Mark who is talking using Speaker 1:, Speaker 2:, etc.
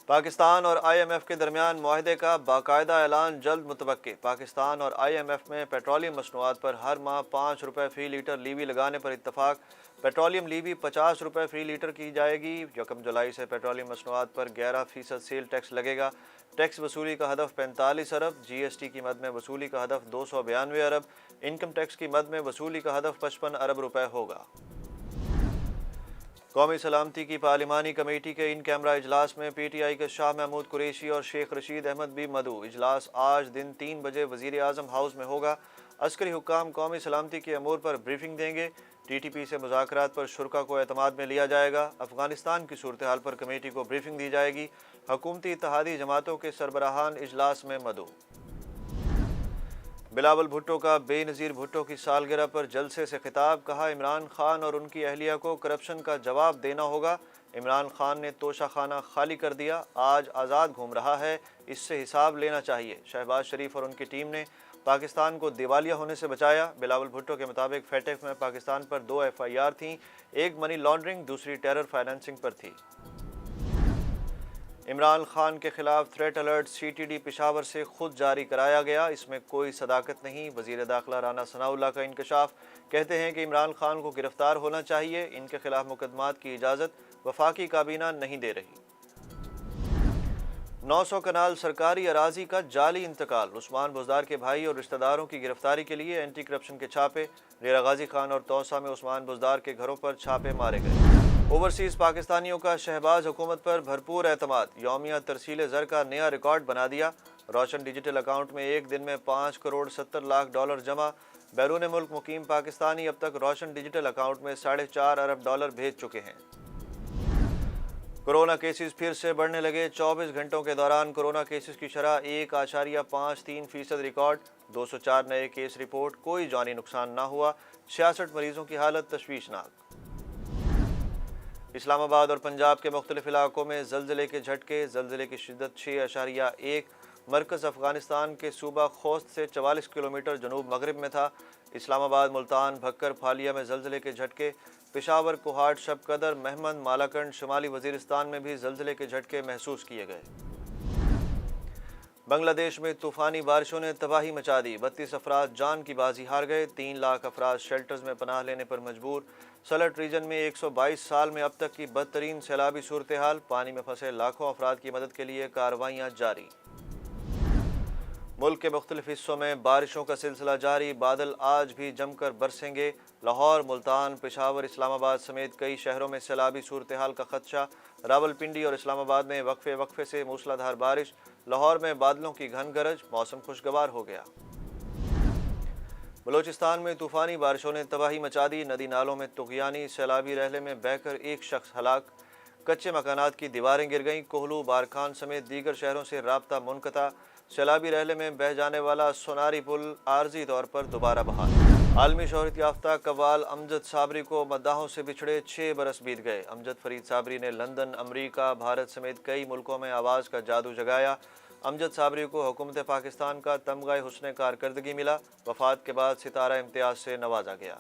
Speaker 1: پاکستان اور I am F کے درمیان معاہدے کا باقاعدہ اعلان جلد متوقع۔ پاکستان اور آئی ایم ایف میں پیٹرولیم مصنوعات پر ہر ماہ 5 روپے فی لیٹر لیوی لگانے پر اتفاق۔ پیٹرولیم لیوی 50 روپے فی لیٹر کی جائے گی۔ 1 جولائی سے پیٹرولیم مصنوعات پر 11% سیل ٹیکس لگے گا۔ ٹیکس وصولی کا ہدف 45 ارب، جی ایس ٹی کی مد میں وصولی کا ہدف 292 ارب، انکم ٹیکس کی مد میں وصولی کا ہدف 55 ارب روپے ہوگا۔ قومی سلامتی کی پارلیمانی کمیٹی کے ان کیمرہ اجلاس میں پی ٹی آئی کے شاہ محمود قریشی اور شیخ رشید احمد بھی مدعو۔ اجلاس آج دن 3 بجے وزیر اعظم ہاؤس میں ہوگا۔ عسکری حکام قومی سلامتی کے امور پر بریفنگ دیں گے۔ ٹی ٹی پی سے مذاکرات پر شرکاء کو اعتماد میں لیا جائے گا۔ افغانستان کی صورتحال پر کمیٹی کو بریفنگ دی جائے گی۔ حکومتی اتحادی جماعتوں کے سربراہان اجلاس میں مدعو۔ بلاول بھٹو کا بے نظیر بھٹو کی سالگرہ پر جلسے سے خطاب، کہا عمران خان اور ان کی اہلیہ کو کرپشن کا جواب دینا ہوگا۔ عمران خان نے توشہ خانہ خالی کر دیا، آج آزاد گھوم رہا ہے، اس سے حساب لینا چاہیے۔ شہباز شریف اور ان کی ٹیم نے پاکستان کو دیوالیہ ہونے سے بچایا۔ بلاول بھٹو کے مطابق فیٹف میں پاکستان پر 2 ایف آئی آر تھیں، ایک منی لانڈرنگ، دوسری ٹیرر فائنینسنگ پر تھی۔ عمران خان کے خلاف threat alert C T D Peshawar سے خود جاری کرایا گیا، اس میں کوئی صداقت نہیں۔ وزیر داخلہ رانا ثناء اللہ کا انکشاف، کہتے ہیں کہ عمران خان کو گرفتار ہونا چاہیے، ان کے خلاف مقدمات کی اجازت وفاقی کابینہ نہیں دے رہی۔ 900 کنال سرکاری اراضی کا جعلی انتقال، عثمان بزدار کے بھائی اور رشتہ داروں کی گرفتاری کے لیے اینٹی کرپشن کے چھاپے۔ ڈیرہ غازی خان اور توسہ میں عثمان بزدار کے گھروں پر چھاپے مارے گئے۔ اوورسیز پاکستانیوں کا شہباز حکومت پر بھرپور اعتماد، یومیہ ترسیل زر کا نیا ریکارڈ بنا دیا۔ روشن ڈیجیٹل اکاؤنٹ میں ایک دن میں 5 کروڑ 70 لاکھ ڈالر جمع۔ بیرون ملک مقیم پاکستانی اب تک روشن ڈیجیٹل اکاؤنٹ میں 4.5 ارب ڈالر بھیج چکے ہیں۔ کورونا کیسز پھر سے بڑھنے لگے، 24 گھنٹوں کے دوران کورونا کیسز کی شرح 1.53% ریکارڈ، 204 نئے کیس رپورٹ، کوئی جانی نقصان نہ ہوا، 66 مریضوں کی حالت تشویشناک۔ اسلام آباد اور پنجاب کے مختلف علاقوں میں زلزلے کے جھٹکے، زلزلے کی شدت 6.1، مرکز افغانستان کے صوبہ خوست سے 44 کلومیٹر جنوب مغرب میں تھا۔ اسلام آباد، ملتان، بھکر، پھالیا میں زلزلے کے جھٹکے، پشاور، کوہاٹ، شب قدر، مہمند، مالاکنڈ، شمالی وزیرستان میں بھی زلزلے کے جھٹکے محسوس کیے گئے۔ بنگلہ دیش میں طوفانی بارشوں نے تباہی مچا دی، 32 افراد جان کی بازی ہار گئے، 3 لاکھ افراد شیلٹرز میں پناہ لینے پر مجبور۔ سلٹ ریجن میں 122 سال میں اب تک کی بدترین سیلابی صورتحال، پانی میں پھنسے لاکھوں افراد کی مدد کے لیے کارروائیاں جاری۔ ملک کے مختلف حصوں میں بارشوں کا سلسلہ جاری، بادل آج بھی جم کر برسیں گے۔ لاہور، ملتان، پشاور، اسلام آباد سمیت کئی شہروں میں سیلابی صورتحال کا خدشہ۔ راولپنڈی اور اسلام آباد میں وقفے سے موسلا دھار بارش، لاہور میں بادلوں کی گھن گرج، موسم خوشگوار ہو گیا۔ بلوچستان میں طوفانی بارشوں نے تباہی مچا دی، ندی نالوں میں طغیانی، سیلابی رحلے میں بہہ کر ایک شخص ہلاک، کچے مکانات کی دیواریں گر گئیں، کوہلو، بارکھان سمیت دیگر شہروں سے رابطہ منقطع، سیلابی رحلے میں بہہ جانے والا سوناری پل عارضی طور پر دوبارہ بحال۔ عالمی شہرت یافتہ قوال امجد صابری کو مداحوں سے بچھڑے 6 برس بیت گئے۔ امجد فرید صابری نے لندن، امریکہ، بھارت سمیت کئی ملکوں میں آواز کا جادو جگایا۔ امجد صابری کو حکومت پاکستان کا تمغہ حسن کارکردگی ملا، وفات کے بعد ستارہ امتیاز سے نوازا گیا۔